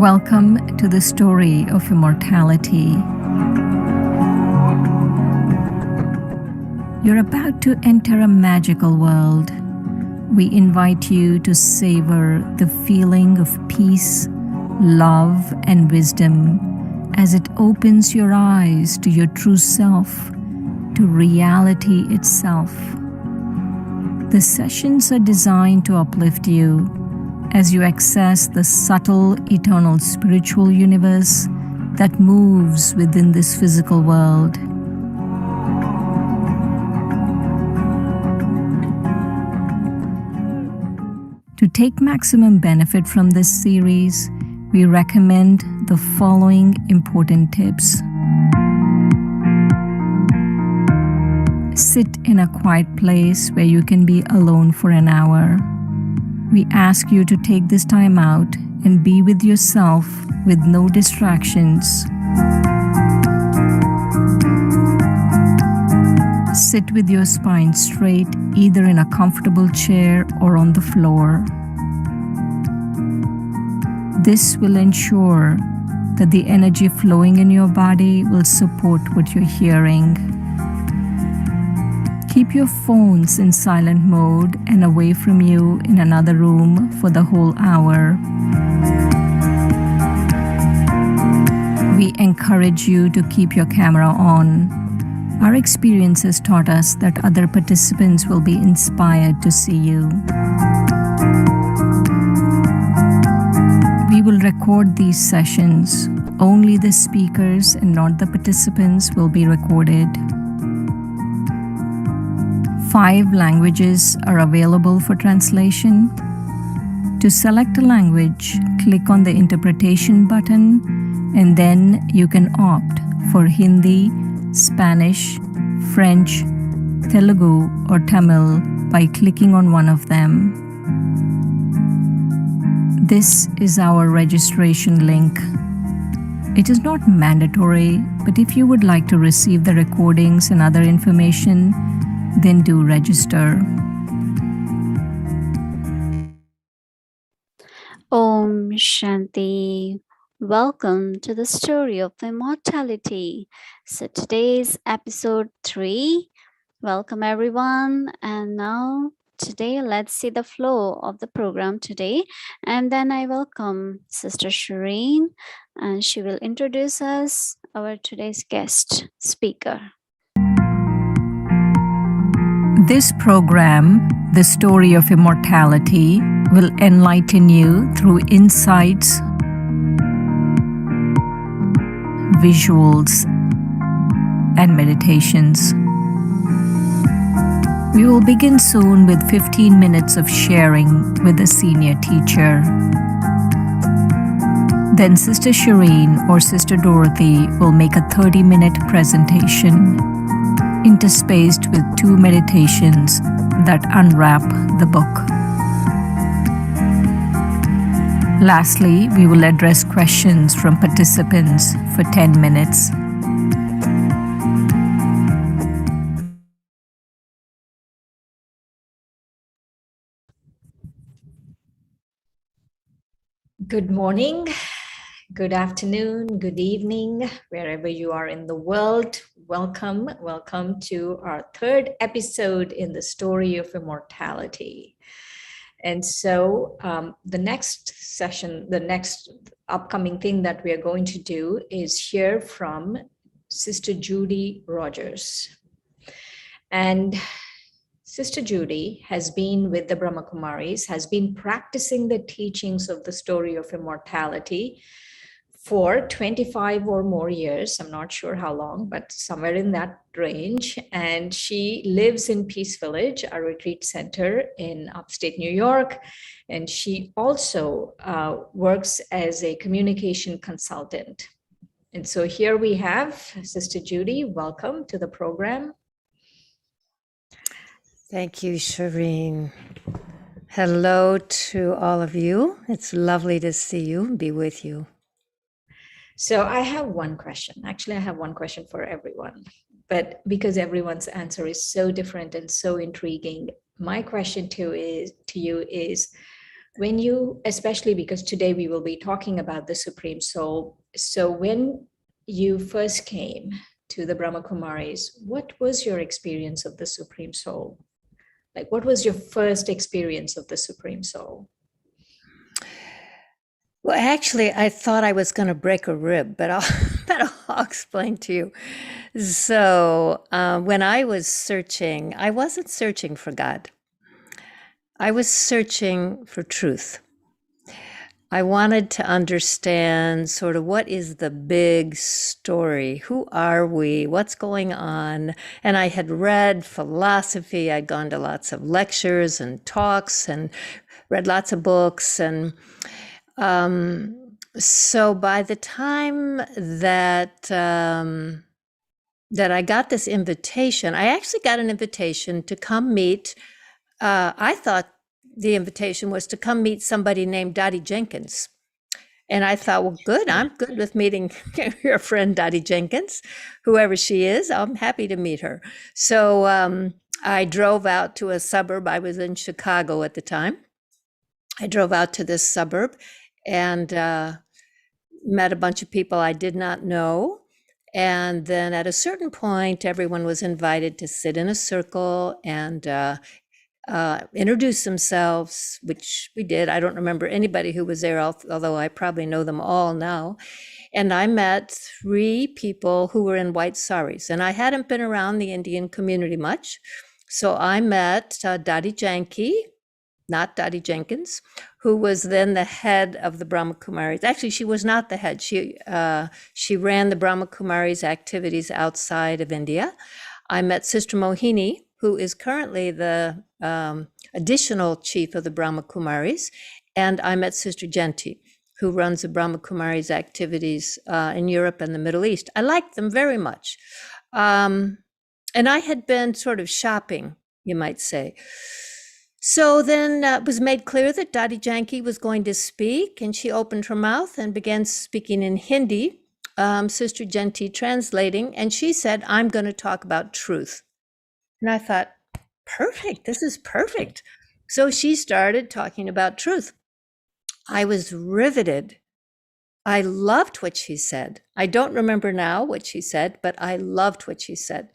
Welcome to the story of immortality. You're about to enter a magical world. We invite you to savor the feeling of peace, love, and wisdom as it opens your eyes to your true self, to reality itself. The sessions are designed to uplift you as you access the subtle, eternal spiritual universe that moves within this physical world. To take maximum benefit from this series, we recommend the following important tips. Sit in a quiet place where you can be alone for an hour. We ask you to take this time out and be with yourself with no distractions. Sit with your spine straight, either in a comfortable chair or on the floor. This will ensure that the energy flowing in your body will support what you're hearing. Keep your phones in silent mode and away from you in another room for the whole hour. We encourage you to keep your camera on. Our experience has taught us that other participants will be inspired to see you. We will record these sessions. Only the speakers and not the participants will be recorded. 5 languages are available for translation. To select a language, click on the interpretation button, and then you can opt for Hindi, Spanish, French, Telugu, or Tamil by clicking on one of them. This is our registration link. It is not mandatory, but if you would like to receive the recordings and other information, then do register. Om Shanti. Welcome to the story of immortality. So today's episode 3. Welcome everyone. And now today let's see the flow of the program today. And then I welcome Sister Shireen, and she will introduce us our today's guest speaker. This program, The Story of Immortality, will enlighten you through insights, visuals, and meditations. We will begin soon with 15 minutes of sharing with a senior teacher. Then Sister Shireen or Sister Dorothy will make a 30-minute presentation, interspaced with 2 meditations that unwrap the book. Lastly, we will address questions from participants for 10 minutes. Good morning, good afternoon, good evening, wherever you are in the world. Welcome to our 3rd episode in the story of immortality. And so the next session, the next upcoming thing that we are going to do is hear from Sister Judy Rogers. And Sister Judy has been with the Brahma Kumaris, has been practicing the teachings of the story of immortality for 25 or more years. I'm not sure how long, but somewhere in that range. And she lives in Peace Village, a retreat center in upstate New York. And she also works as a communication consultant. And so here we have Sister Judy. Welcome to the program. Thank you, Shireen. Hello to all of you. It's lovely to see you and be with you. So I have one question. Actually, I have one question for everyone, but because everyone's answer is so different and so intriguing, my question to you is, When you, especially because today we will be talking about the Supreme Soul. So when you first came to the Brahma Kumaris, what was your experience of the Supreme Soul? Like, what was your first experience of the Supreme Soul? Well, actually, I thought I was going to break a rib, but I'll explain to you. So, when I was searching, I wasn't searching for God. I was searching for truth. I wanted to understand sort of what is the big story? Who are we? What's going on? And I had read philosophy. I'd gone to lots of lectures and talks and read lots of books. And so by the time that I got this invitation, I actually got an invitation to come meet. I thought the invitation was to come meet somebody named Dottie Jenkins. And I thought, well, good, I'm good with meeting your friend Dottie Jenkins, whoever she is. I'm happy to meet her. So I drove out to a suburb. I was in Chicago at the time. I drove out to this suburb and met a bunch of people I did not know. And then at a certain point, everyone was invited to sit in a circle and introduce themselves, which we did. I don't remember anybody who was there, although I probably know them all now. And I met 3 people who were in white saris. And I hadn't been around the Indian community much. So I met Dottie Janki, not Dottie Jenkins, who was then the head of the Brahma Kumaris. Actually, she was not the head. She ran the Brahma Kumaris activities outside of India. I met Sister Mohini, who is currently the additional chief of the Brahma Kumaris, and I met Sister Genti, who runs the Brahma Kumaris activities in Europe and the Middle East. I liked them very much. And I had been sort of shopping, you might say. So then it was made clear that Dottie Janki was going to speak, and she opened her mouth and began speaking in Hindi, Sister Genti translating, and she said, I'm going to talk about truth. And I thought, perfect, this is perfect. So she started talking about truth. I was riveted. I loved what she said. I don't remember now what she said, but I loved what she said.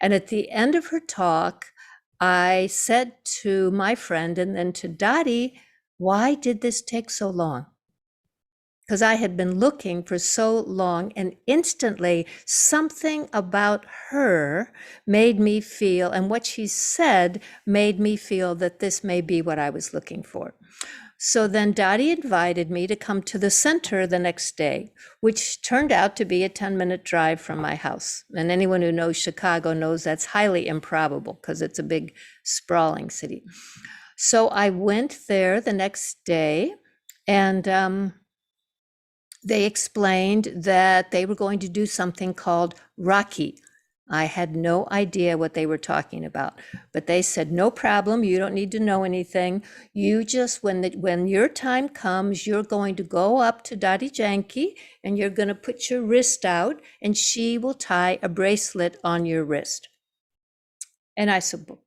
And at the end of her talk, I said to my friend and then to Dottie, why did this take so long? Because I had been looking for so long, and instantly something about her made me feel, and what she said made me feel that this may be what I was looking for. So then Dottie invited me to come to the center the next day, which turned out to be a 10-minute drive from my house. And anyone who knows Chicago knows that's highly improbable because it's a big sprawling city. So I went there the next day, and they explained that they were going to do something called Rakhi. I had no idea what they were talking about, but they said, no problem, you don't need to know anything. You just, when your time comes, you're going to go up to Dottie Janki and you're going to put your wrist out and she will tie a bracelet on your wrist. And I said, well,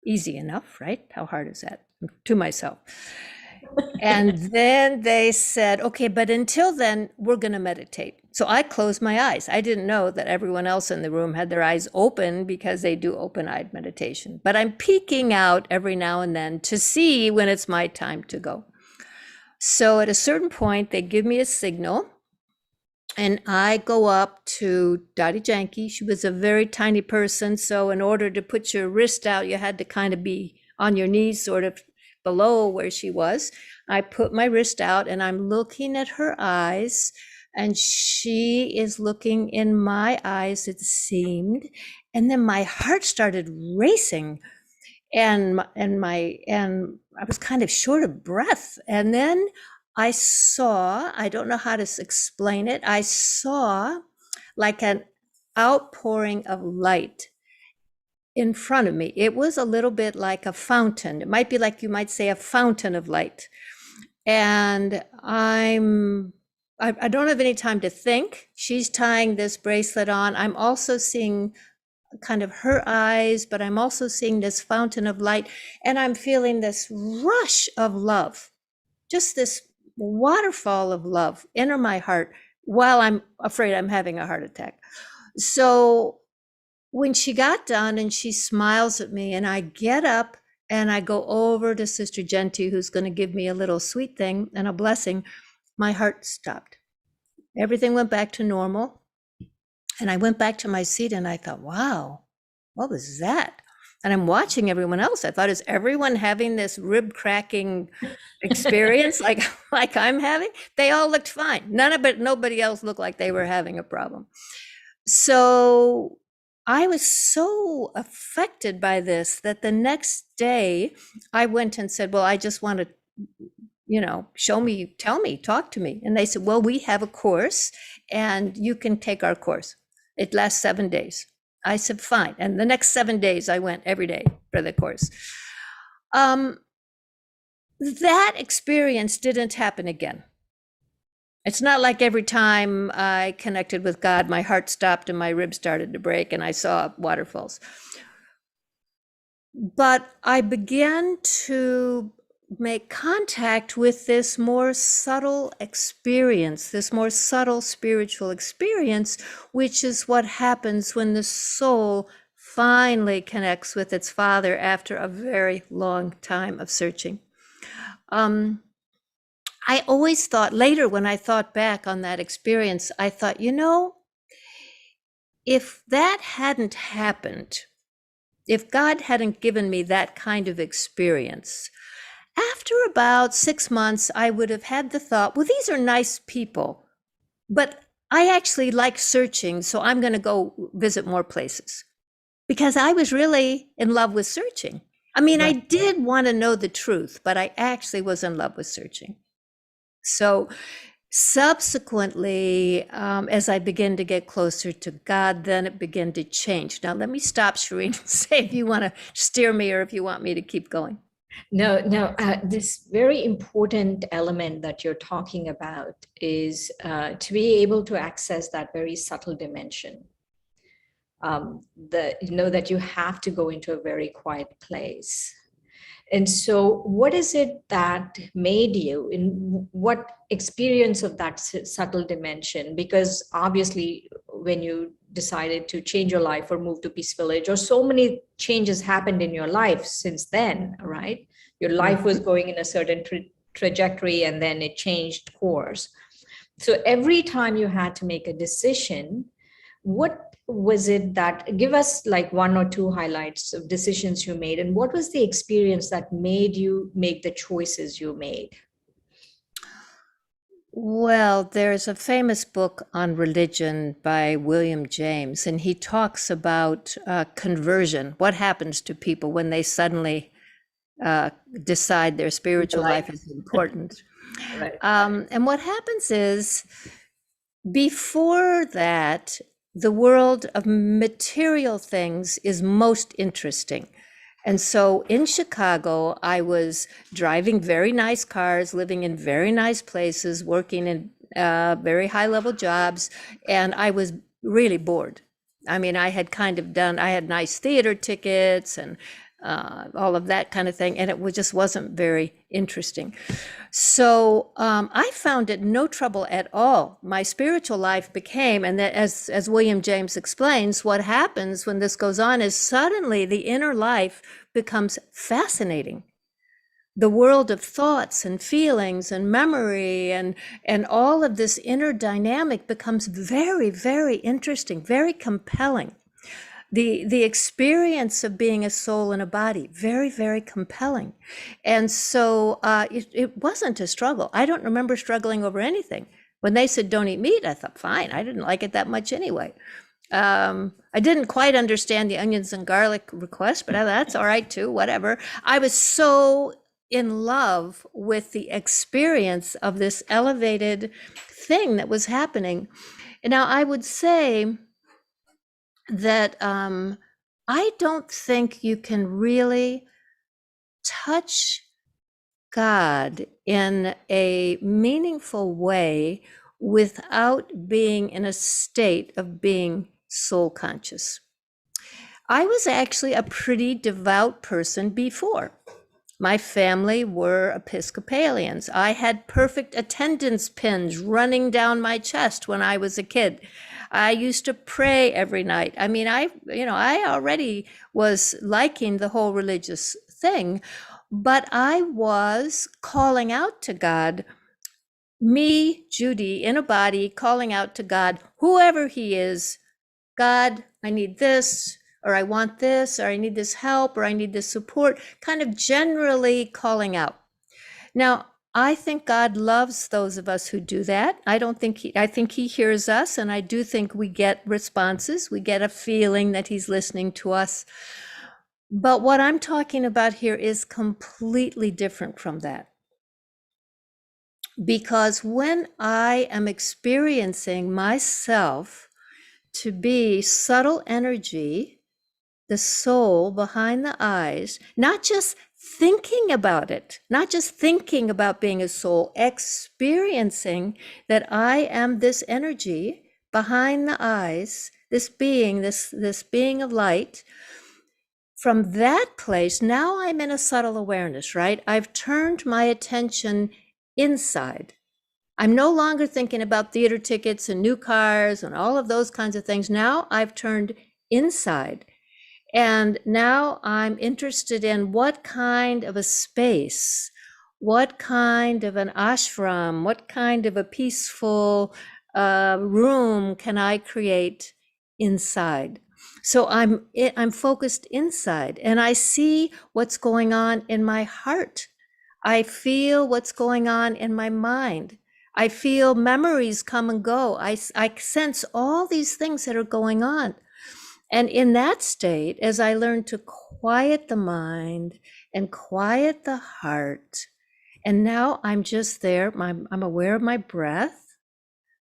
easy enough, right? How hard is that? To myself. And then they said, okay, but until then, we're going to meditate. So I closed my eyes. I didn't know that everyone else in the room had their eyes open because they do open-eyed meditation. But I'm peeking out every now and then to see when it's my time to go. So at a certain point, they give me a signal. And I go up to Dottie Janki. She was a very tiny person. So in order to put your wrist out, you had to kind of be on your knees, sort of below where she was. I put my wrist out and I'm looking at her eyes, and she is looking in my eyes, it seemed. And then my heart started racing and I was kind of short of breath. And then I saw, I don't know how to explain it, I saw like an outpouring of light in front of me. It was a little bit like a fountain. It might be like, you might say, a fountain of light. And I don't have any time to think. She's tying this bracelet on. I'm also seeing kind of her eyes, but I'm also seeing this fountain of light, and I'm feeling this rush of love. just this waterfall of love enter my heart while I'm afraid I'm having a heart attack. So when she got done and she smiles at me, and I get up and I go over to Sister Genti, who's going to give me a little sweet thing and a blessing, my heart stopped. Everything went back to normal. And I went back to my seat and I thought, wow, what was that? And I'm watching everyone else. I thought, is everyone having this rib cracking experience like I'm having? They all looked fine. Nobody else looked like they were having a problem. So I was so affected by this that the next day I went and said, well, I just want to, show me, tell me, talk to me. And they said, well, we have a course and you can take our course. It lasts 7 days. I said, fine. And the next 7 days I went every day for the course. That experience didn't happen again. It's not like every time I connected with God, my heart stopped and my ribs started to break and I saw waterfalls. But I began to make contact with this more subtle experience, this more subtle spiritual experience, which is what happens when the soul finally connects with its Father after a very long time of searching. I always thought, later when I thought back on that experience, I thought, if that hadn't happened, if God hadn't given me that kind of experience, after about 6 months, I would have had the thought, well, these are nice people, but I actually like searching, so I'm going to go visit more places. Because I was really in love with searching. I mean, right. I did want to know the truth, but I actually was in love with searching. So subsequently, as I began to get closer to God, then it began to change. Now, let me stop, Shireen, and say if you want to steer me or if you want me to keep going. No, this very important element that you're talking about is to be able to access that very subtle dimension. That you have to go into a very quiet place. And so what is it that made you, in what experience of that subtle dimension? Because obviously when you decided to change your life or move to Peace Village, or so many changes happened in your life since then, right? Your life was going in a certain trajectory and then it changed course. So every time you had to make a decision, what was it that, give us like 1 or 2 highlights of decisions you made, and what was the experience that made you make the choices you made? Well, there's a famous book on religion by William James, and he talks about conversion. What happens to people when they suddenly decide their spiritual life is important? Right. And what happens is, before that, the world of material things is most interesting. And so in Chicago, I was driving very nice cars, living in very nice places, working in very high level jobs, and I was really bored. I mean, I had nice theater tickets and all of that kind of thing, and it just wasn't very interesting. So I found it no trouble at all. My spiritual life became, and that, as William James explains, what happens when this goes on is suddenly the inner life becomes fascinating. The world of thoughts and feelings and memory and all of this inner dynamic becomes very, very interesting, very compelling. The experience of being a soul in a body, very, very compelling. And so it wasn't a struggle. I don't remember struggling over anything. When they said, don't eat meat, I thought, fine, I didn't like it that much anyway. I didn't quite understand the onions and garlic request, but that's all right too, whatever. I was so in love with the experience of this elevated thing that was happening. And now I would say that I don't think you can really touch God in a meaningful way without being in a state of being soul conscious. I was actually a pretty devout person before. My family were Episcopalians. I had perfect attendance pins running down my chest when I was a kid. I used to pray every night. I mean, I already was liking the whole religious thing, but I was calling out to God, me, Judy, in a body, calling out to God, whoever he is, God, I need this, or I want this, or I need this help, or I need this support, kind of generally calling out. Now, I think God loves those of us who do that. I think he hears us, and I do think we get responses. We get a feeling that he's listening to us. But what I'm talking about here is completely different from that. Because when I am experiencing myself to be subtle energy, the soul behind the eyes, not just thinking about it, not just thinking about being a soul, experiencing that I am this energy behind the eyes, this being, this being of light. From that place, now I'm in a subtle awareness, right? I've turned my attention inside. I'm no longer thinking about theater tickets and new cars and all of those kinds of things. Now I've turned inside. And now I'm interested in what kind of a space, what kind of an ashram, what kind of a peaceful room can I create inside? So I'm focused inside, and I see what's going on in my heart. I feel what's going on in my mind. I feel memories come and go. I sense all these things that are going on. And in that state, as I learn to quiet the mind and quiet the heart, and now I'm just there, I'm aware of my breath.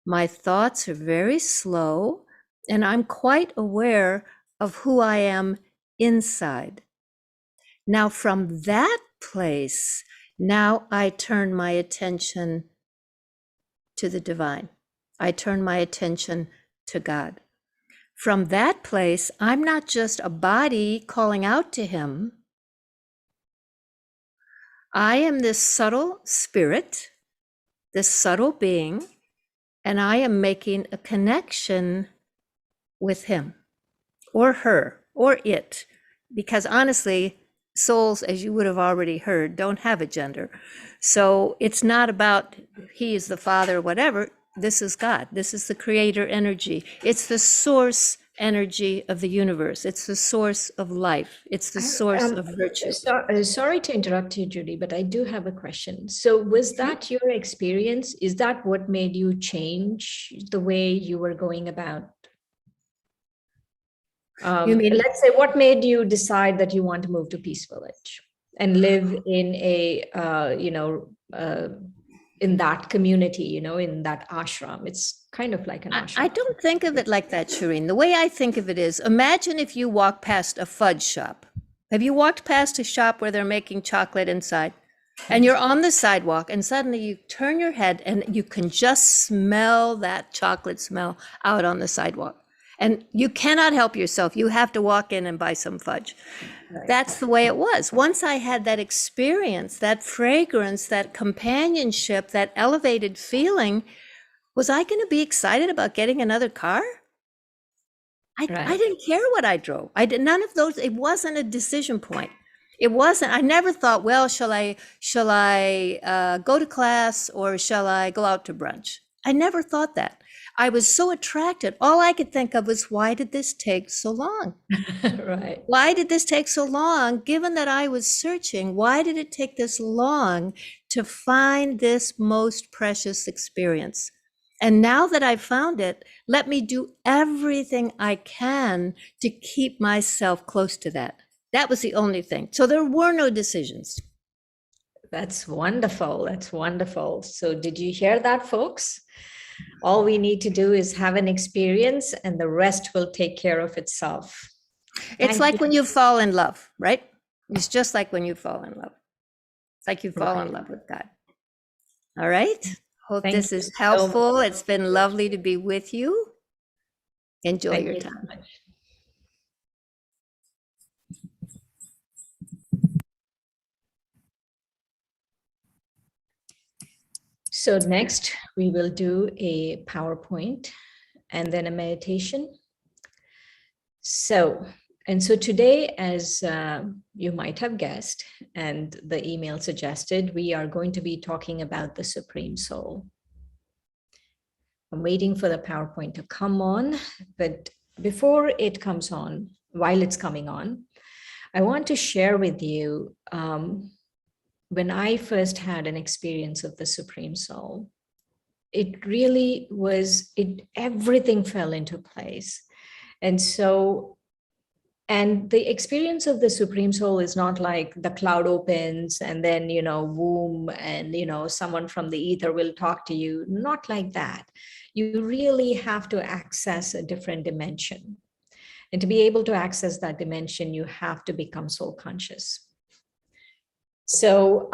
My thoughts are very slow, and I'm quite aware of who I am inside. Now, from that place, now I turn my attention to the divine. I turn my attention to God. From that place, I'm not just a body calling out to him. I am this subtle spirit, this subtle being, and I am making a connection with him or her or it. Because honestly, souls, as you would have already heard, don't have a gender. So it's not about he is the father or whatever. This is God. This is the creator energy. It's the source energy of the universe. It's the source of life. It's the source of virtue. Sorry to interrupt you, Judy, but I do have a question. So was that your experience? Is that what made you change the way you were going about? You mean, let's say, what made you decide that you want to move to Peace Village and live in a, in that community, in that ashram? It's kind of like an ashram. I don't think of it like that, Shireen. The way I think of it is, imagine if you walk past a fudge shop. Have you walked past a shop where they're making chocolate inside? And you're on the sidewalk, and suddenly you turn your head and you can just smell that chocolate smell out on the sidewalk. And you cannot help yourself. You have to walk in and buy some fudge. Right. That's the way it was. Once I had that experience, that fragrance, that companionship, that elevated feeling, was I going to be excited about getting another car? I didn't care what I drove. None of those. It wasn't a decision point. It wasn't. I never thought, well, shall I go to class or shall I go out to brunch? I never thought that. I was so attracted. All I could think of was, why did this take so long? Right. Why did this take so long? Given that I was searching, why did it take this long to find this most precious experience? And now that I've found it, let me do everything I can to keep myself close to that. That was the only thing. So there were no decisions. That's wonderful. That's wonderful. So did you hear that, folks? All we need to do is have an experience and the rest will take care of itself. It's like when you fall in love, right? It's just like when you fall in love. It's like you fall in love with God. All right. Hope this is helpful. It's been lovely to be with you. Enjoy your time. So next we will do a PowerPoint and then a meditation. So today, as you might have guessed, and the email suggested, we are going to be talking about the Supreme Soul. I'm waiting for the PowerPoint to come on, but before it comes on, while it's coming on, I want to share with you when I first had an experience of the Supreme Soul. It really was, everything fell into place. And the experience of the Supreme Soul is not like the cloud opens and then, boom, and, someone from the ether will talk to you. Not like that. You really have to access a different dimension. And to be able to access that dimension, you have to become soul conscious. So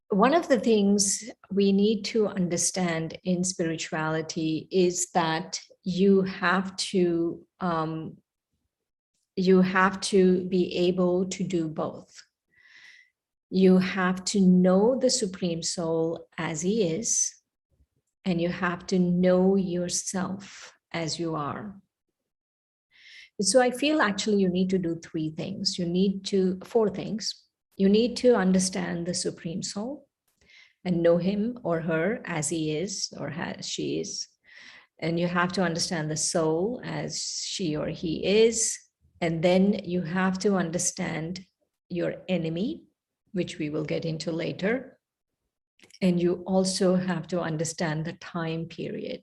one of the things we need to understand in spirituality is that you have to be able to do both. You have to know the Supreme Soul as he is, and you have to know yourself as you are. So I feel actually you need to do four things. You need to understand the Supreme Soul and know him or her as he is or as she is. And you have to understand the soul as she or he is. And then you have to understand your enemy, which we will get into later. And you also have to understand the time period.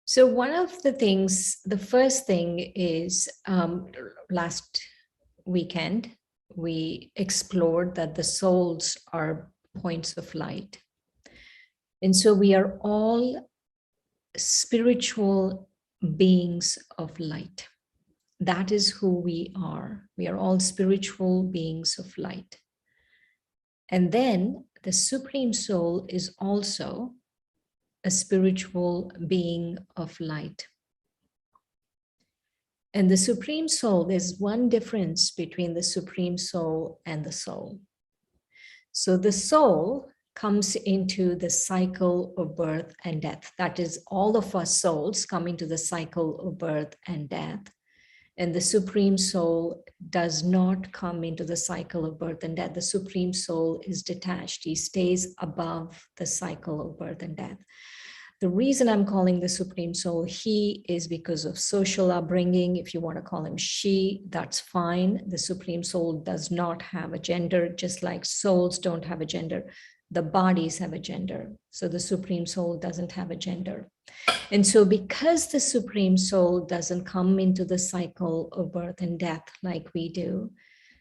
So one of the things, the first thing is last weekend, we explored that the souls are points of light. And so we are all spiritual beings of light. That is who we are. We are all spiritual beings of light. And then the Supreme Soul is also a spiritual being of light. And the Supreme Soul, there's one difference between the Supreme Soul and the soul. So the soul comes into the cycle of birth and death. That is, all of us souls come into the cycle of birth and death. And the Supreme Soul does not come into the cycle of birth and death. The Supreme Soul is detached. He stays above the cycle of birth and death. The reason I'm calling the Supreme Soul he is because of social upbringing. If you want to call him she, that's fine. The Supreme Soul does not have a gender, just like souls don't have a gender. The bodies have a gender. So the Supreme Soul doesn't have a gender. And so because the Supreme Soul doesn't come into the cycle of birth and death like we do,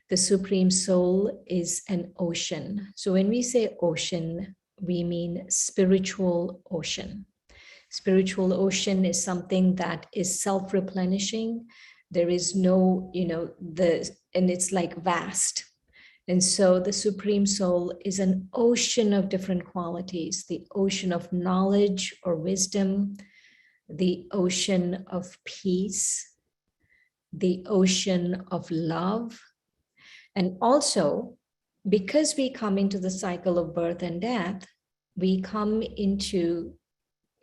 the Supreme Soul is an ocean. So when we say ocean, we mean spiritual ocean. Spiritual ocean is something that is self-replenishing. There is no, and it's like vast. And so the Supreme Soul is an ocean of different qualities, the ocean of knowledge or wisdom, the ocean of peace, the ocean of love. And also, because we come into the cycle of birth and death, we come into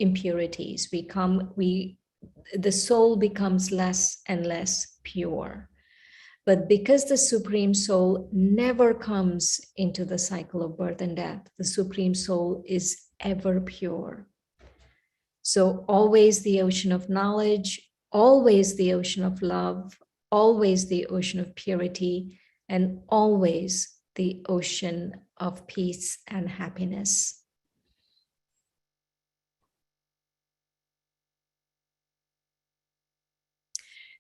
impurities. The soul becomes less and less pure. But because the Supreme Soul never comes into the cycle of birth and death, the Supreme Soul is ever pure. So always the ocean of knowledge, always the ocean of love, always the ocean of purity, and always the ocean of peace and happiness.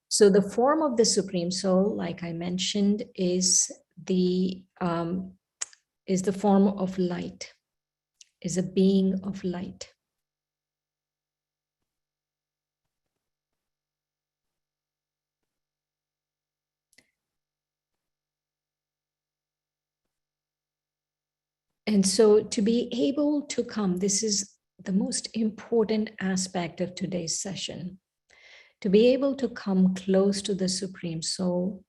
So the form of the Supreme Soul, like I mentioned, is the form of light, is a being of light. And so to be able to come, this is the most important aspect of today's session. To be able to come close to the Supreme Soul,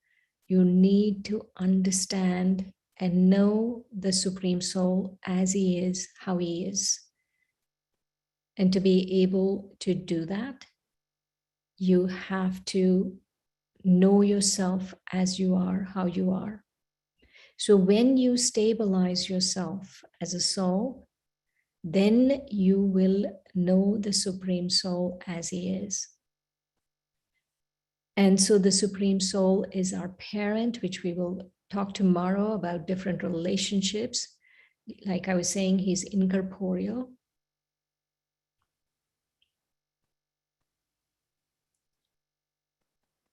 you need to understand and know the Supreme Soul as he is, how he is. And to be able to do that, you have to know yourself as you are, how you are. So when you stabilize yourself as a soul, then you will know the Supreme Soul as he is. And so the Supreme Soul is our parent, which we will talk tomorrow about different relationships. Like I was saying, he's incorporeal.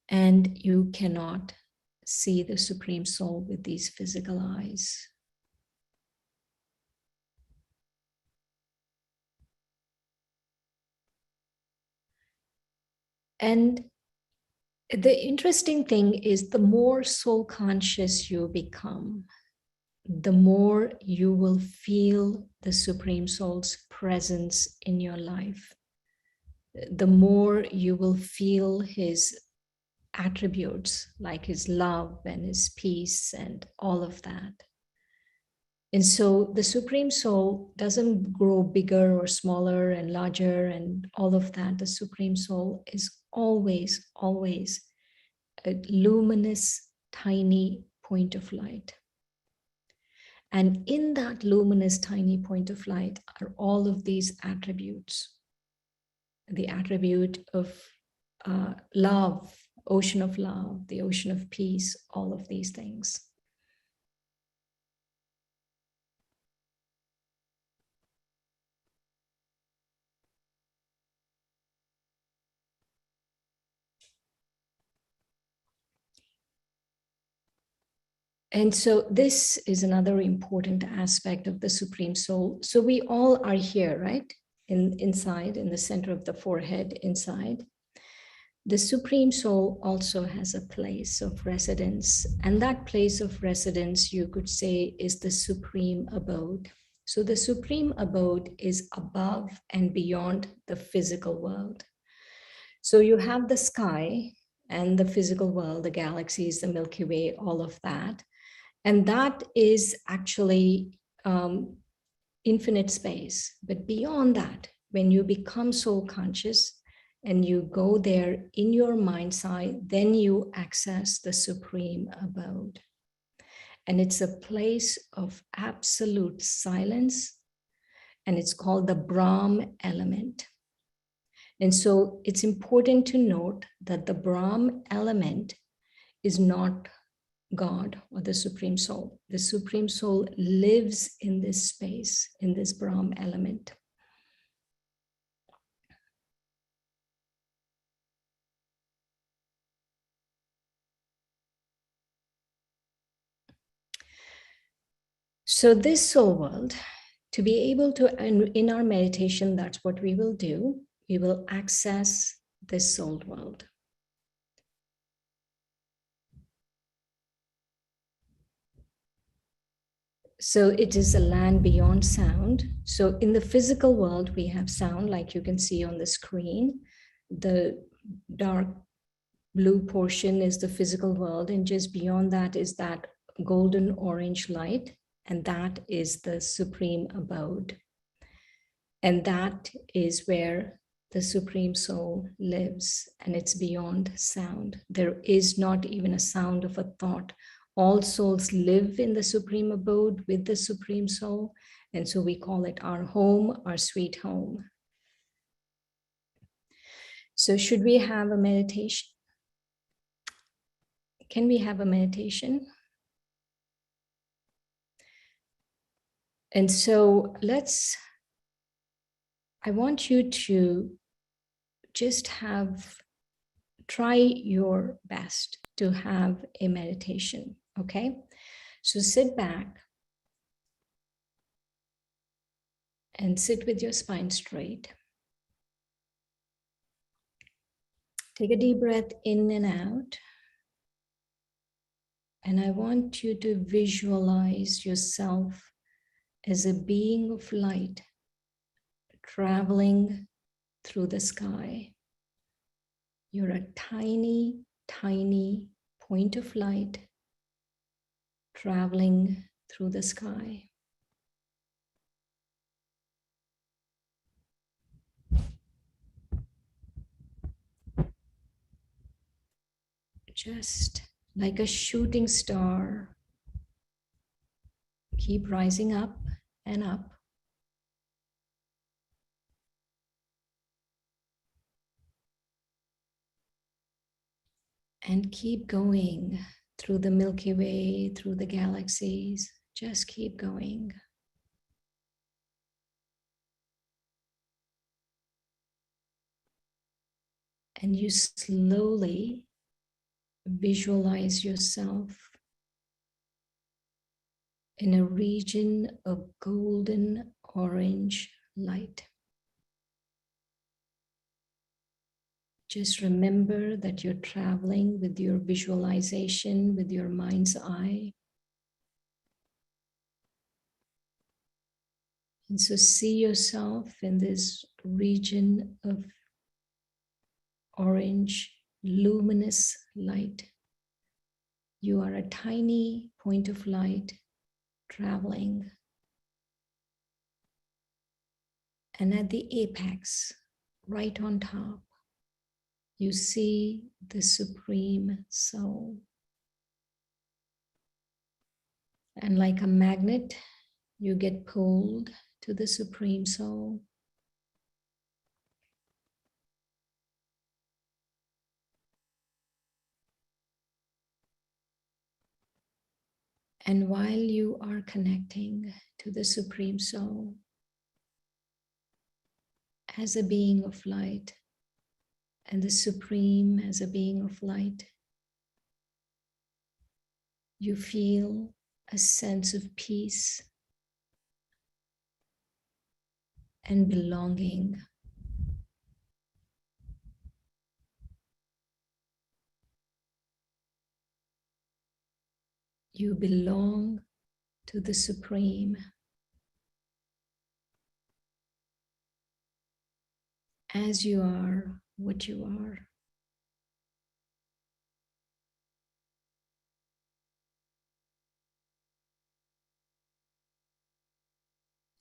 And you cannot see the Supreme Soul with these physical eyes. And the interesting thing is, the more soul conscious you become, the more you will feel the Supreme Soul's presence in your life. The more you will feel his attributes, like his love and his peace and all of that. And so the Supreme Soul doesn't grow bigger or smaller and larger and all of that. The Supreme Soul is always, always a luminous, tiny point of light. And in that luminous, tiny point of light are all of these attributes. The attribute of love, ocean of love, the ocean of peace, all of these things. And so this is another important aspect of the Supreme Soul. So we all are here, right? Inside, in the center of the forehead, inside. The Supreme Soul also has a place of residence. And that place of residence, you could say, is the Supreme Abode. So the Supreme Abode is above and beyond the physical world. So you have the sky and the physical world, the galaxies, the Milky Way, all of that. And that is actually infinite space. But beyond that, when you become soul conscious and you go there in your mind's eye, then you access the Supreme Abode. And it's a place of absolute silence. And it's called the Brahm element. And so it's important to note that the Brahm element is not God or the Supreme Soul. The Supreme Soul lives in this space, in this Brahm element. So this soul world, to be able to, and in our meditation, that's what we will do. We will access this soul world. So it is a land beyond sound. So in the physical world, we have sound, like you can see on the screen. The dark blue portion is the physical world, and just beyond that is that golden orange light, and that is the Supreme Abode. And that is where the Supreme Soul lives, and it's beyond sound. There is not even a sound of a thought. All souls live in the Supreme Abode with the Supreme Soul, and so we call it our home, our sweet home. So should we have a meditation? Can we have a meditation? And so I want you to just try your best to have a meditation, okay? So sit back and sit with your spine straight. Take a deep breath in and out. And I want you to visualize yourself as a being of light, traveling through the sky. You're a tiny, tiny point of light traveling through the sky. Just like a shooting star, keep rising up and up. And keep going through the Milky Way, through the galaxies. Just keep going. And you slowly visualize yourself in a region of golden orange light. Just remember that you're traveling with your visualization, with your mind's eye. And so see yourself in this region of orange, luminous light. You are a tiny point of light traveling. And at the apex, right on top, you see the Supreme Soul. And like a magnet, you get pulled to the Supreme Soul. And while you are connecting to the Supreme Soul as a being of light, and the Supreme as a being of light, you feel a sense of peace and belonging. You belong to the Supreme as you are what you are.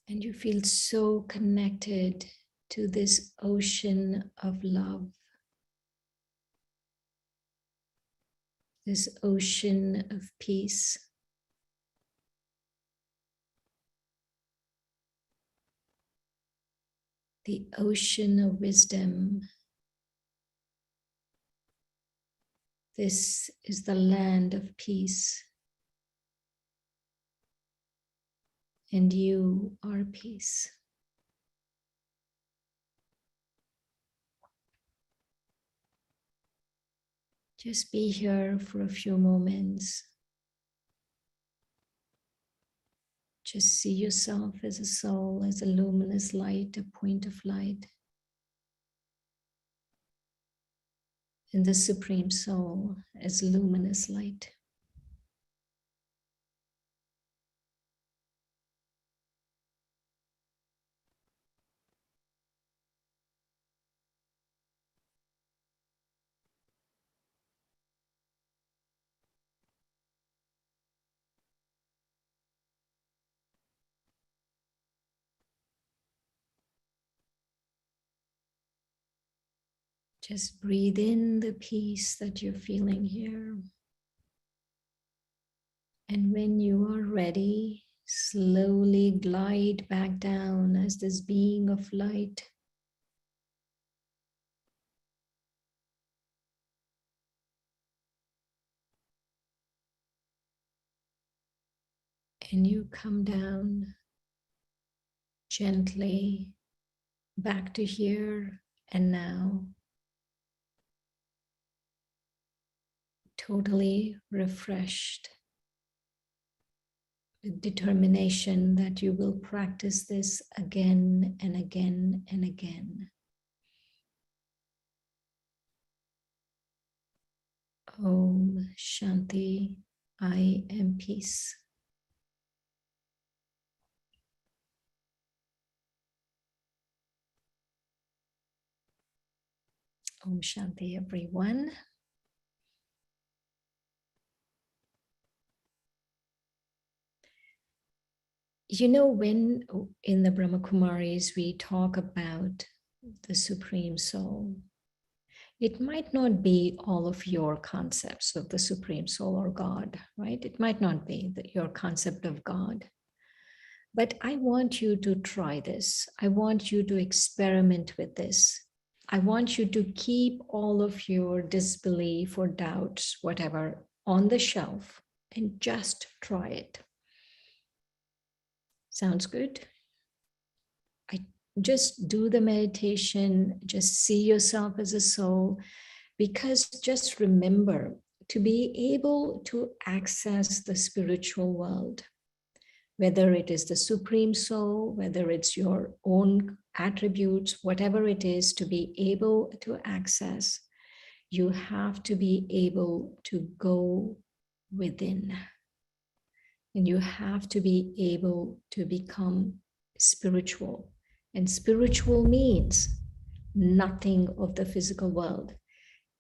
And you feel so connected to this ocean of love, this ocean of peace. The ocean of wisdom. This is the land of peace. And you are peace. Just be here for a few moments. Just see yourself as a soul, as a luminous light, a point of light. And the Supreme Soul as luminous light. Just breathe in the peace that you're feeling here. And when you are ready, slowly glide back down as this being of light. And you come down gently back to here and now. Totally refreshed, with determination that you will practice this again and again and again. Om Shanti, I am peace. Om Shanti, everyone. You know, when in the Brahma Kumaris we talk about the Supreme Soul, it might not be all of your concepts of the Supreme Soul or God, right? It might not be your concept of God. But I want you to try this. I want you to experiment with this. I want you to keep all of your disbelief or doubts, whatever, on the shelf and just try it. Sounds good? I just do the meditation, just see yourself as a soul, because just remember, to be able to access the spiritual world, whether it is the Supreme Soul, whether it's your own attributes, whatever it is, to be able to access, you have to be able to go within. And you have to be able to become spiritual. And spiritual means nothing of the physical world.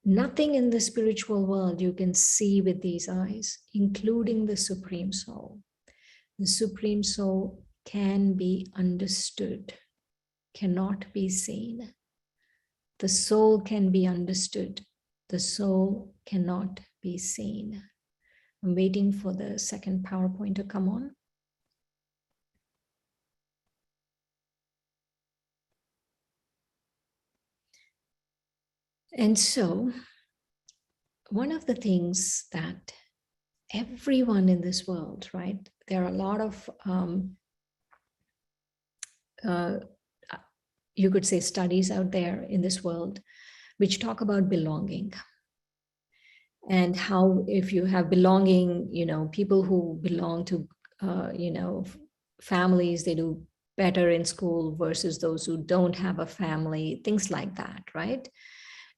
Nothing in the spiritual world you can see with these eyes, including the Supreme Soul. The Supreme Soul can be understood, cannot be seen. The soul can be understood. The soul cannot be seen. I'm waiting for the second PowerPoint to come on. And so, one of the things that everyone in this world, right? There are a lot of, you could say, studies out there in this world which talk about belonging. And how, if you have belonging, you know, people who belong to, you know, families, they do better in school versus those who don't have a family, things like that, right?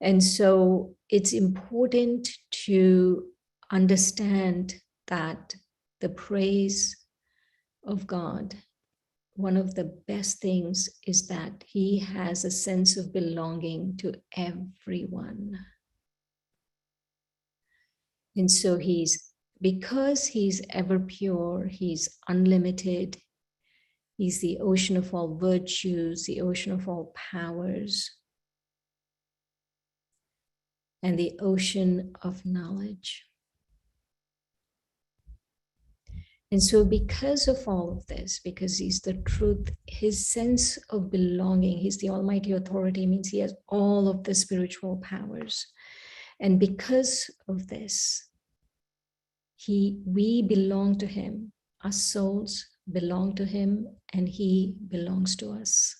And so it's important to understand that the praise of God, one of the best things is that he has a sense of belonging to everyone. And so because he's ever pure, he's unlimited, he's the ocean of all virtues, the ocean of all powers, and the ocean of knowledge. And so because of all of this, because he's the truth, his sense of belonging, he's the almighty authority, means he has all of the spiritual powers. And because of this, we belong to him. Our souls belong to him, and he belongs to us.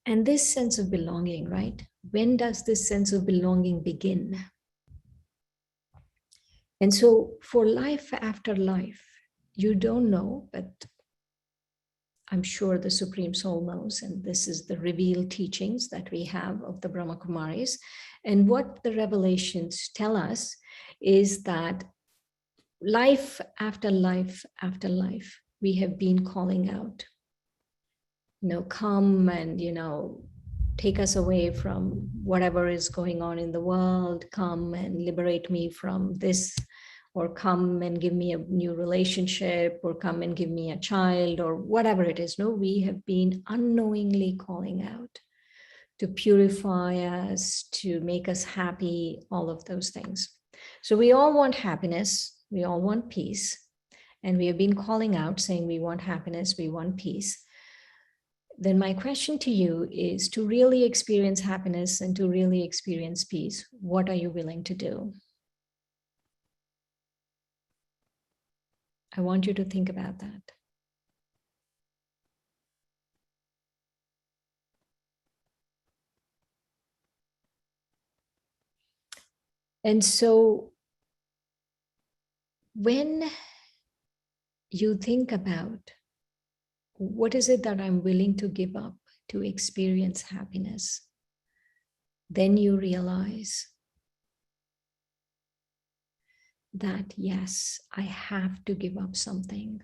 And this sense of belonging, right? When does this sense of belonging begin? And so for life after life, you don't know, but I'm sure the Supreme Soul knows, and this is the revealed teachings that we have of the Brahma Kumaris. And what the revelations tell us is that life after life after life, we have been calling out, you know, come and, you know, take us away from whatever is going on in the world, come and liberate me from this, or come and give me a new relationship, or come and give me a child, or whatever it is. No, we have been unknowingly calling out to purify us, to make us happy, all of those things. So we all want happiness, we all want peace, and we have been calling out saying we want happiness, we want peace. Then my question to you is, to really experience happiness and to really experience peace, what are you willing to do? I want you to think about that. And so when you think about what is it that I'm willing to give up to experience happiness, then you realize that, yes, I have to give up something.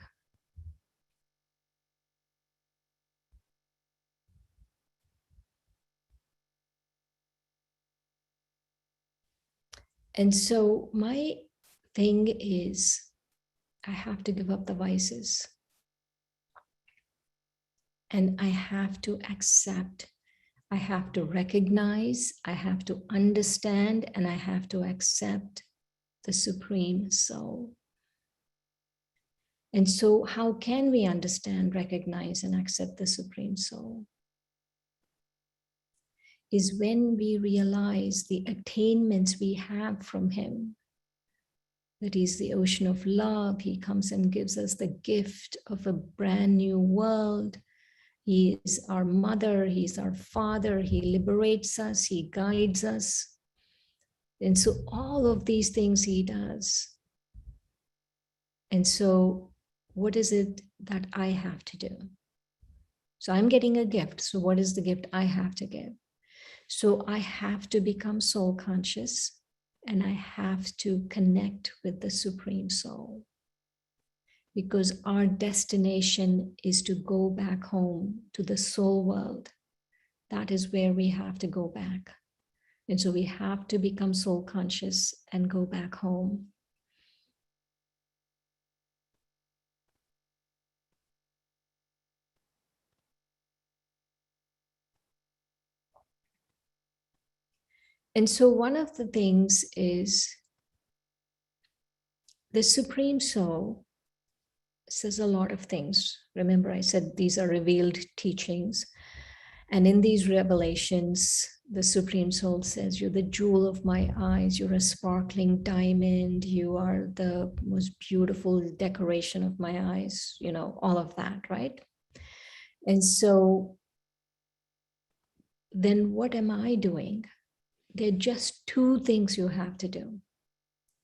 And so my thing is, I have to give up the vices. And I have to accept, I have to recognize, I have to understand, and I have to accept the Supreme Soul. And so how can we understand, recognize, and accept the Supreme Soul? Is when we realize the attainments we have from him, that he's the ocean of love. He comes and gives us the gift of a brand new world. He is our mother, he's our father, he liberates us, he guides us. And so all of these things he does. And so what is it that I have to do? So I'm getting a gift. So what is the gift I have to give? So I have to become soul conscious, and I have to connect with the Supreme Soul. Because our destination is to go back home to the soul world. That is where we have to go back. And so we have to become soul conscious and go back home. And so one of the things is the Supreme Soul says a lot of things. Remember, I said these are revealed teachings. And in these revelations, the Supreme Soul says, you're the jewel of my eyes, you're a sparkling diamond, you are the most beautiful decoration of my eyes, you know, all of that, right? And so then what am I doing? There are just two things you have to do.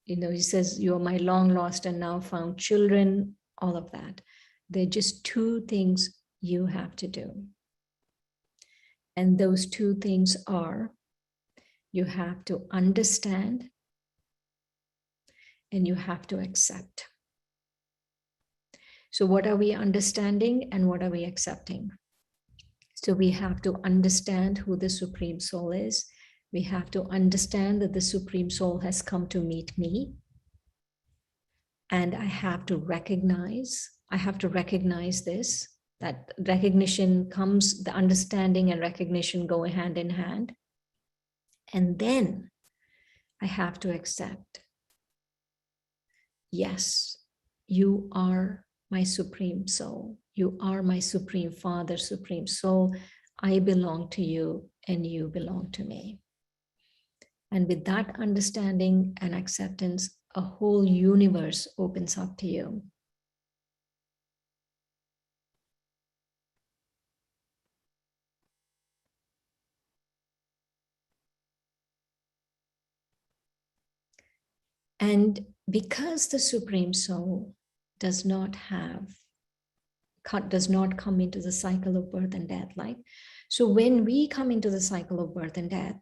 You know, he says, you are my long lost and now found children, all of that. There are just two things you have to do. And those two things are, you have to understand and you have to accept. So what are we understanding and what are we accepting? So we have to understand who the Supreme Soul is. We have to understand that the Supreme Soul has come to meet me. And I have to recognize this, that recognition comes, the understanding and recognition go hand in hand. And then I have to accept, yes, you are my Supreme Soul. You are my Supreme Father, Supreme Soul. I belong to you and you belong to me. And with that understanding and acceptance, a whole universe opens up to you. And because the Supreme Soul does not come into the cycle of birth and death, like, so when we come into the cycle of birth and death,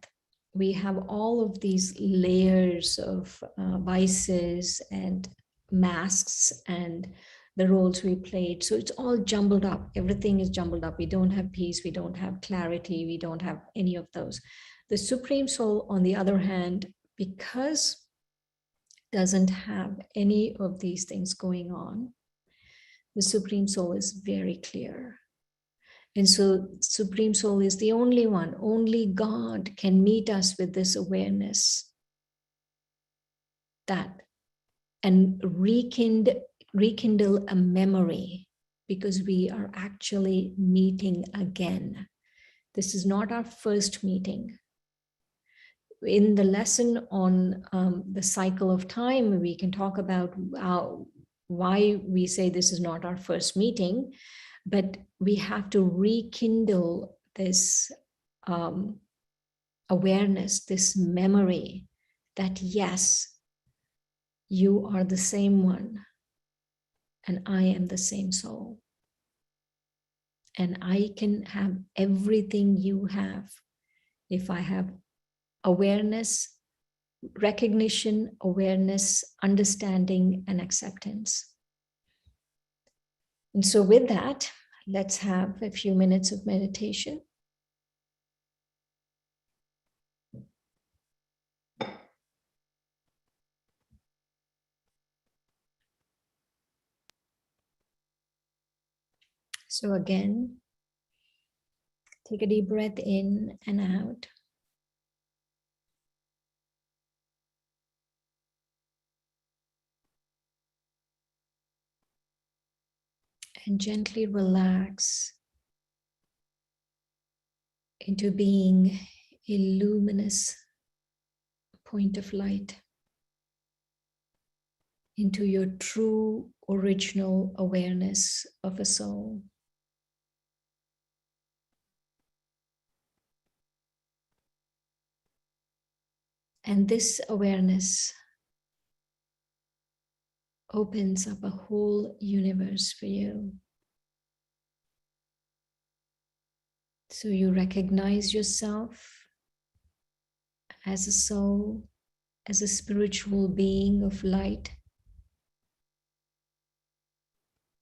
we have all of these layers of vices and masks and the roles we played. So it's all jumbled up. Everything is jumbled up. We don't have peace. We don't have clarity. We don't have any of those. The Supreme Soul, on the other hand, because doesn't have any of these things going on, the Supreme Soul is very clear. And so Supreme Soul is the only one, only God can meet us with this awareness that, and rekindle a memory, because we are actually meeting again. This is not our first meeting. In the lesson on the cycle of time, we can talk about why we say this is not our first meeting, but we have to rekindle this awareness, this memory that yes, you are the same one and I am the same soul. And I can have everything you have if I have awareness, recognition, awareness, understanding, and acceptance. And so with that, let's have a few minutes of meditation. So again, take a deep breath in and out. And gently relax into being a luminous point of light, into your true original awareness of a soul. And this awareness opens up a whole universe for you. So you recognize yourself as a soul, as a spiritual being of light.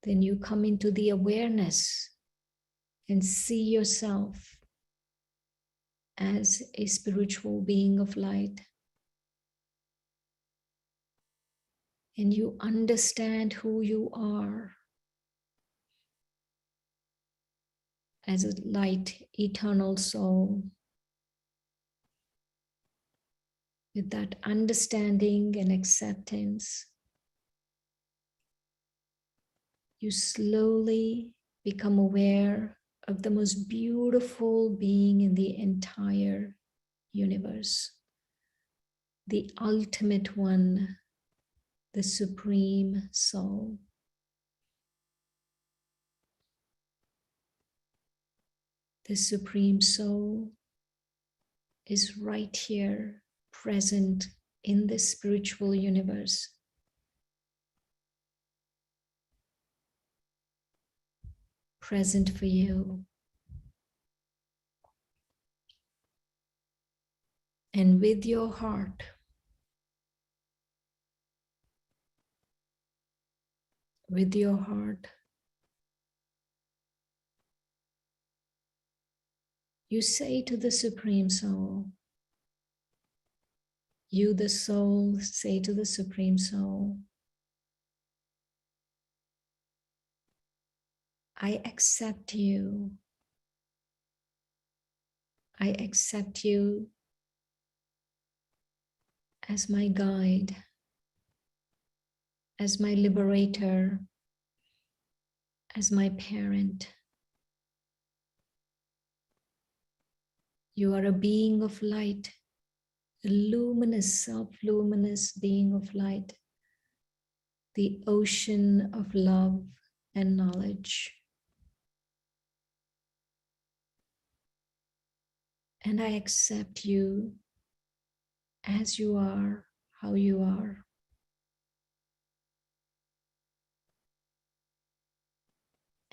Then you come into the awareness and see yourself as a spiritual being of light. And you understand who you are as a light, eternal soul. With that understanding and acceptance, you slowly become aware of the most beautiful being in the entire universe, the ultimate one, the Supreme Soul. The Supreme Soul is right here, present in this spiritual universe. Present for you. And with your heart, you say to the Supreme Soul, you, the soul, say to the Supreme Soul, I accept you. I accept you as my guide, as my liberator, as my parent. You are a being of light, a luminous, self-luminous being of light, the ocean of love and knowledge. And I accept you as you are, how you are.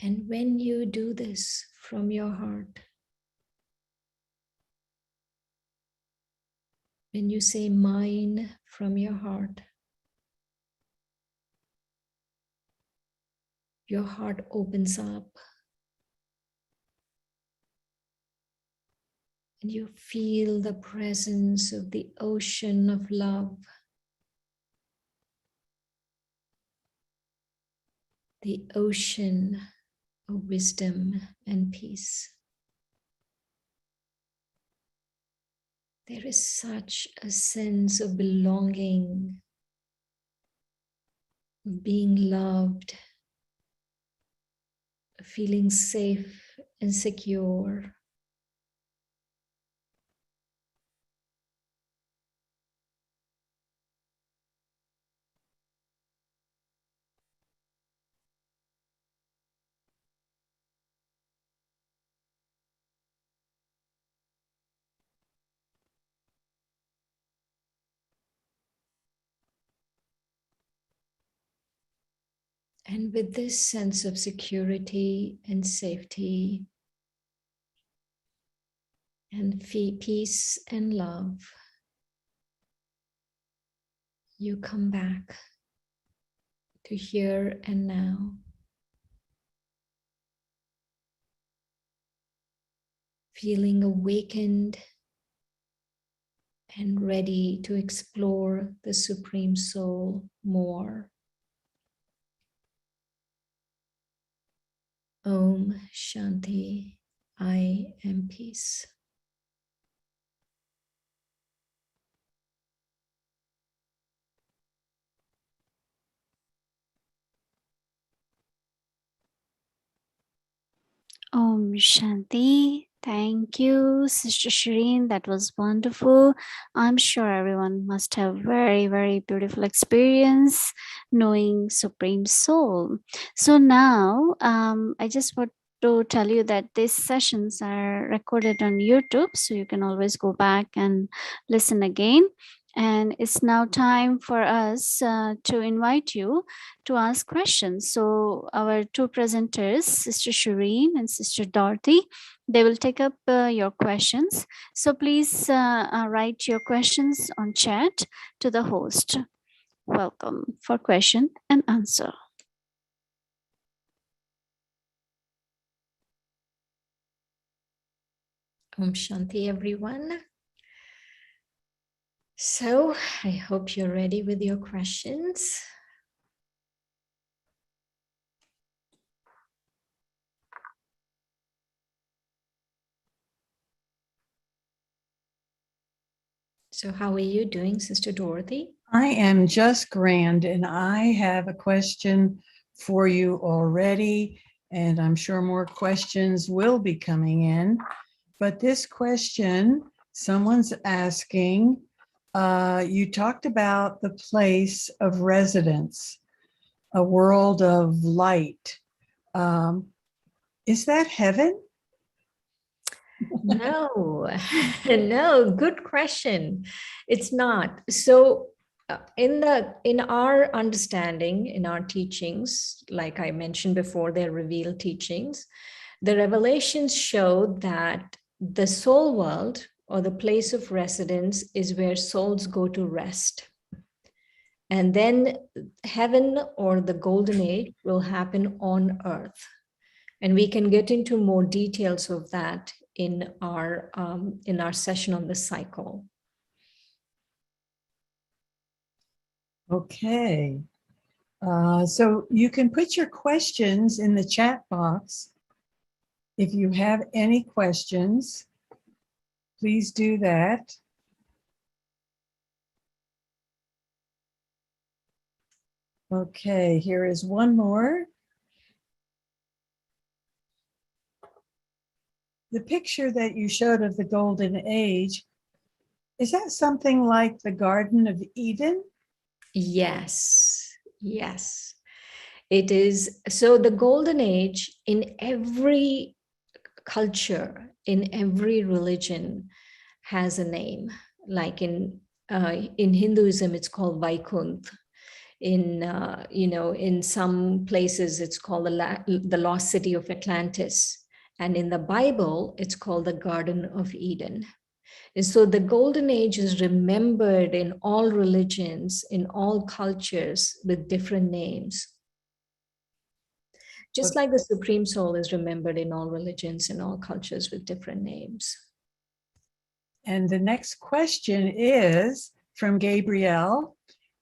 And when you do this from your heart, when you say mine from your heart opens up and you feel the presence of the ocean of love, the ocean of wisdom and peace. There is such a sense of belonging, of being loved, of feeling safe and secure. And with this sense of security and safety and peace and love, you come back to here and now. Feeling awakened and ready to explore the Supreme Soul more. Om Shanti. I am peace. Om Shanti. Thank you, Sister Shireen. That was wonderful. I'm sure everyone must have very, very beautiful experience knowing Supreme Soul. So now, I just want to tell you that these sessions are recorded on YouTube, so you can always go back and listen again. And it's now time for us to invite you to ask questions. So our two presenters, Sister Shireen and Sister Dorothy, they will take up your questions. So please write your questions on chat to the host. Welcome for question and answer. Om Shanti, everyone. So I hope you're ready with your questions. So how are you doing, Sister Dorothy? I am just grand, and I have a question for you already, and I'm sure more questions will be coming in. But this question, someone's asking, you talked about the place of residence, a world of light. Is that heaven? No, no, good question. It's not. So in our understanding, in our teachings, like I mentioned before, they're revealed teachings, the revelations show that the soul world or the place of residence is where souls go to rest. And then heaven or the golden age will happen on earth. And we can get into more details of that in our session on the cycle. Okay. So you can put your questions in the chat box. If you have any questions, please do that. Okay, here is one more. The picture that you showed of the golden age, is that something like the Garden of Eden? Yes, yes. It is. So the golden age in every culture, in every religion has a name. Like in Hinduism, it's called Vaikunth. In some places, it's called the lost city of Atlantis. And in the Bible, it's called the Garden of Eden. And so the golden age is remembered in all religions, in all cultures with different names. Just like the Supreme Soul is remembered in all religions, in all cultures with different names. And the next question is from Gabrielle,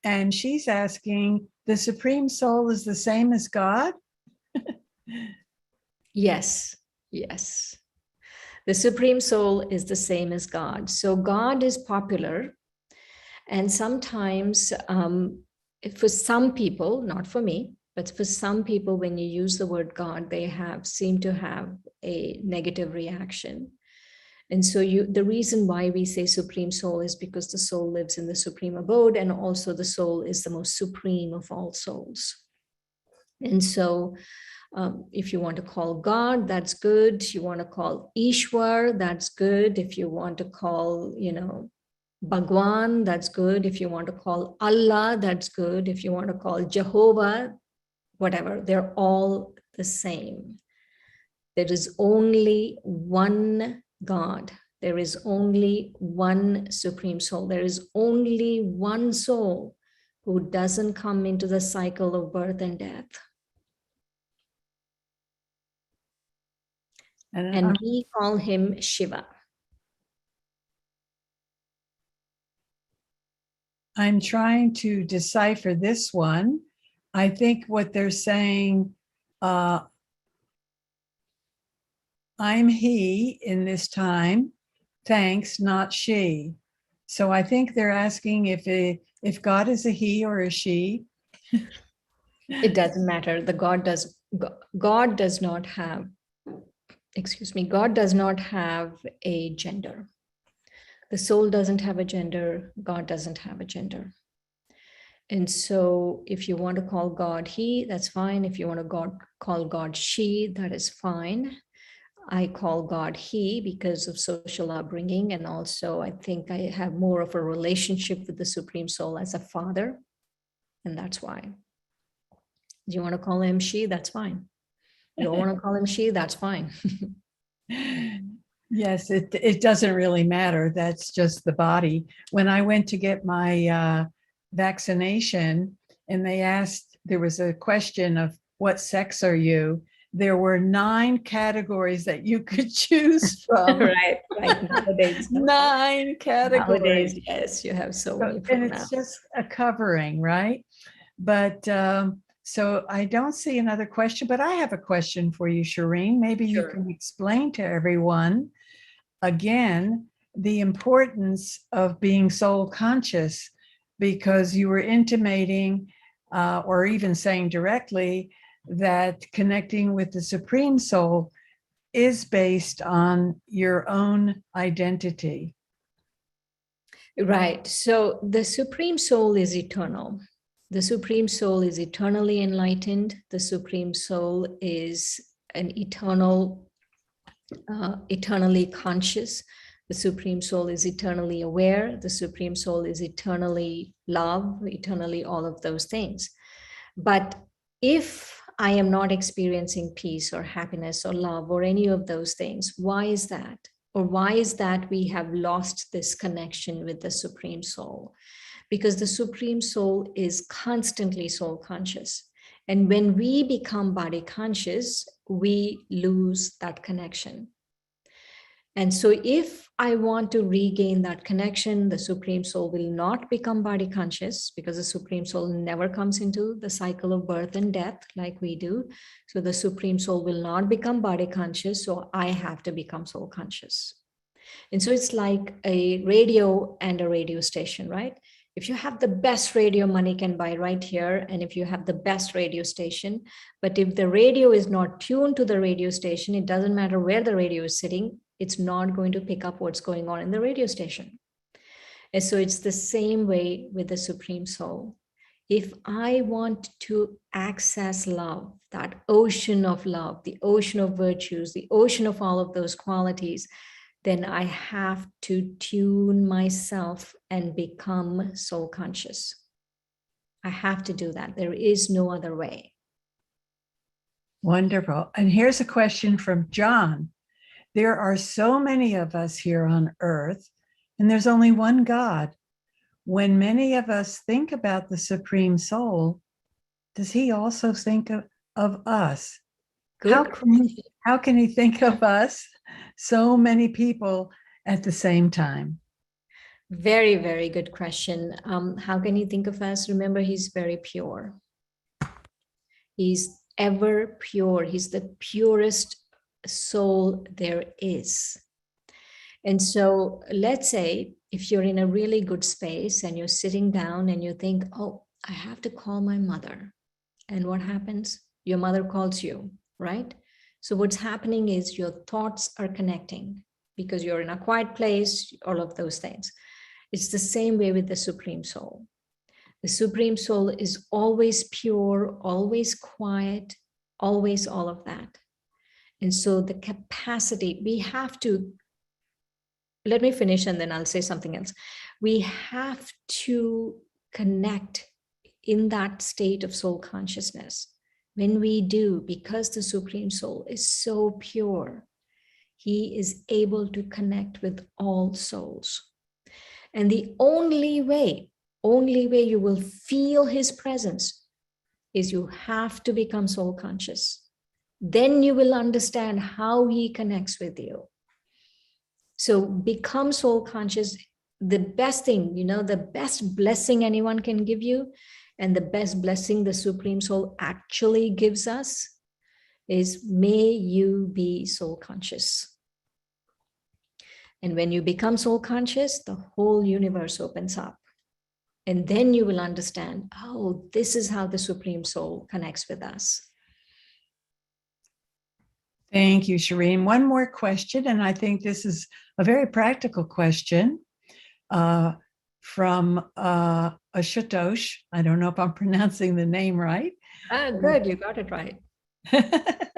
and she's asking, the Supreme Soul is the same as God? Yes, yes. The Supreme Soul is the same as God. So God is popular. And sometimes for some people, not for me, but for some people, when you use the word God, they seem to have a negative reaction. And so the reason why we say Supreme Soul is because the soul lives in the supreme abode, and also the soul is the most supreme of all souls. And so if you want to call God, that's good. You want to call Ishwar, that's good. If you want to call, Bhagwan, that's good. If you want to call Allah, that's good. If you want to call Jehovah, whatever, they're all the same. There is only one God. There is only one Supreme Soul. There is only one soul who doesn't come into the cycle of birth and death. And we call him Shiva. I'm trying to decipher this one. I think what they're saying, I'm he in this time. Thanks, not she. So I think they're asking if God is a he or a she. It doesn't matter. God does not have, excuse me, God does not have a gender. The soul doesn't have a gender. God doesn't have a gender. And so if you want to call God he, that's fine. If you want to call God she, that is fine. I call God he because of social upbringing. And also I think I have more of a relationship with the Supreme Soul as a father. And that's why. Do you want to call him she? That's fine. You don't want to call him she? That's fine. Yes, it doesn't really matter. That's just the body. When I went to get my vaccination and they asked, there was a question of what sex are you? There were 9 categories that you could choose from. right. Nowadays, 9 categories. Nowadays, yes, you have so many And pronouns. it's just a covering, right? But so I don't see another question, but I have a question for you, Shireen. Maybe you Sure. can explain to everyone again the importance of being soul conscious, because you were intimating or even saying directly that connecting with the Supreme Soul is based on your own identity. Right. So the Supreme Soul is eternal. The Supreme Soul is eternally enlightened. The Supreme Soul is an eternally conscious. The Supreme Soul is eternally aware. The Supreme Soul is eternally love, eternally all of those things. But if I am not experiencing peace or happiness or love or any of those things, why is that? Or why is that we have lost this connection with the Supreme Soul? Because the Supreme Soul is constantly soul conscious. And when we become body conscious, we lose that connection. And so if I want to regain that connection, the Supreme Soul will not become body conscious, because the Supreme Soul never comes into the cycle of birth and death like we do. So the Supreme Soul will not become body conscious. So I have to become soul conscious. And so it's like a radio and a radio station, right? If you have the best radio money can buy right here, and if you have the best radio station, but if the radio is not tuned to the radio station, it doesn't matter where the radio is sitting, it's not going to pick up what's going on in the radio station. And so it's the same way with the Supreme Soul. If I want to access love, that ocean of love, the ocean of virtues, the ocean of all of those qualities, then I have to tune myself and become soul conscious. I have to do that. There is no other way. Wonderful. And here's a question from John. There are so many of us here on earth, and there's only one God. When many of us think about the Supreme Soul, does he also think of us? How can he think of us, so many people at the same time? Very, very good question. How can he think of us? Remember, he's very pure. He's ever pure. He's the purest soul there is. And so let's say if you're in a really good space and you're sitting down and you think, oh, I have to call my mother. And what happens? Your mother calls you, right? So what's happening is your thoughts are connecting because you're in a quiet place, all of those things. It's the same way with the Supreme Soul. The Supreme Soul is always pure, always quiet, always all of that. And so the capacity, we have to, let me finish and then I'll say something else. We have to connect in that state of soul consciousness. When we do, because the Supreme Soul is so pure, he is able to connect with all souls. And the only way you will feel his presence is you have to become soul conscious. Then you will understand how he connects with you. So become soul conscious. The best thing, the best blessing anyone can give you, and the best blessing the Supreme Soul actually gives us, is may you be soul conscious. And when you become soul conscious, the whole universe opens up. And then you will understand, oh, this is how the Supreme Soul connects with us. Thank you, Shireen. One more question, and I think this is a very practical question from Ashutosh. I don't know if I'm pronouncing the name right. Ah, good, you got it right.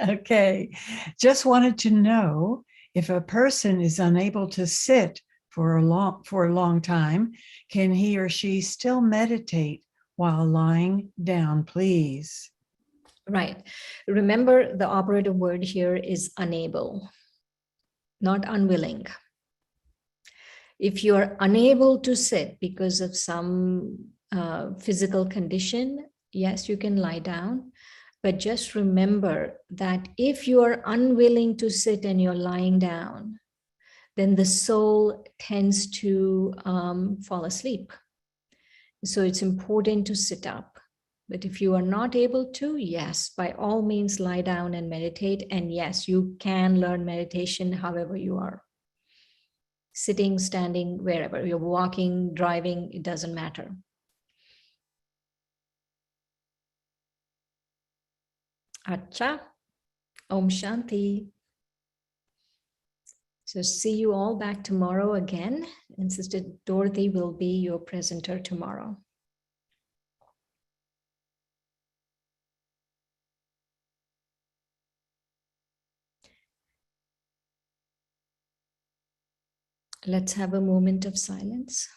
Okay, just wanted to know if a person is unable to sit for a long time, can he or she still meditate while lying down, please? Right. Remember, the operative word here is unable, not unwilling. If you are unable to sit because of some physical condition, yes, you can lie down. But just remember that if you are unwilling to sit and you're lying down, then the soul tends to fall asleep. So it's important to sit up. But if you are not able to, yes, by all means, lie down and meditate. And yes, you can learn meditation however you are. Sitting, standing, wherever. You're walking, driving, it doesn't matter. Acha. Om Shanti. So see you all back tomorrow again. And Sister Dorothy will be your presenter tomorrow. Let's have a moment of silence.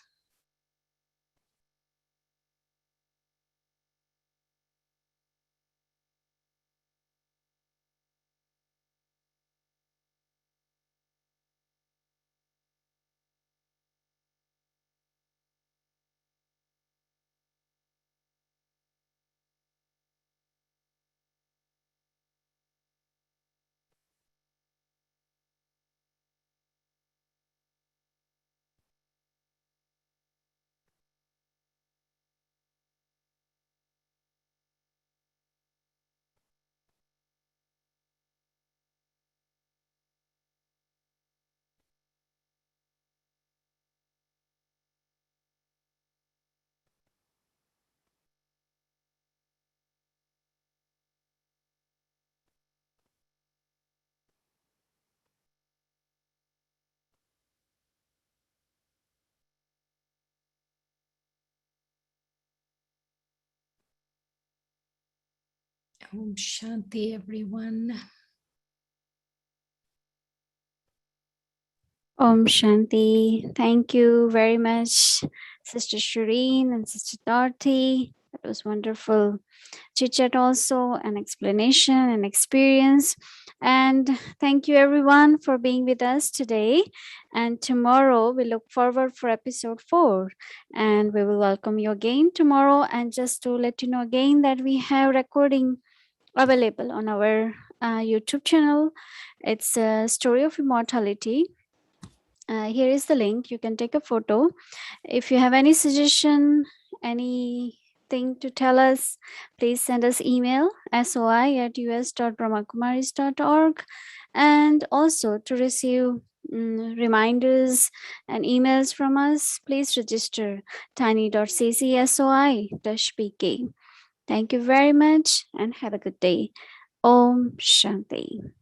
Om Shanti, everyone. Om Shanti. Thank you very much, Sister Shireen and Sister Dorothy. That was wonderful chit chat, also an explanation and experience. And thank you everyone for being with us today. And tomorrow we look forward for episode 4. And we will welcome you again tomorrow. And just to let you know again that we have recording available on our YouTube channel. It's a Story of Immortality. Here is the link. You can take a photo. If you have any suggestion, anything to tell us, please send us email soi@us.brahmakumaris.org. And also to receive reminders and emails from us, please register tiny.ccsoi-pk. Thank you very much and have a good day. Om Shanti.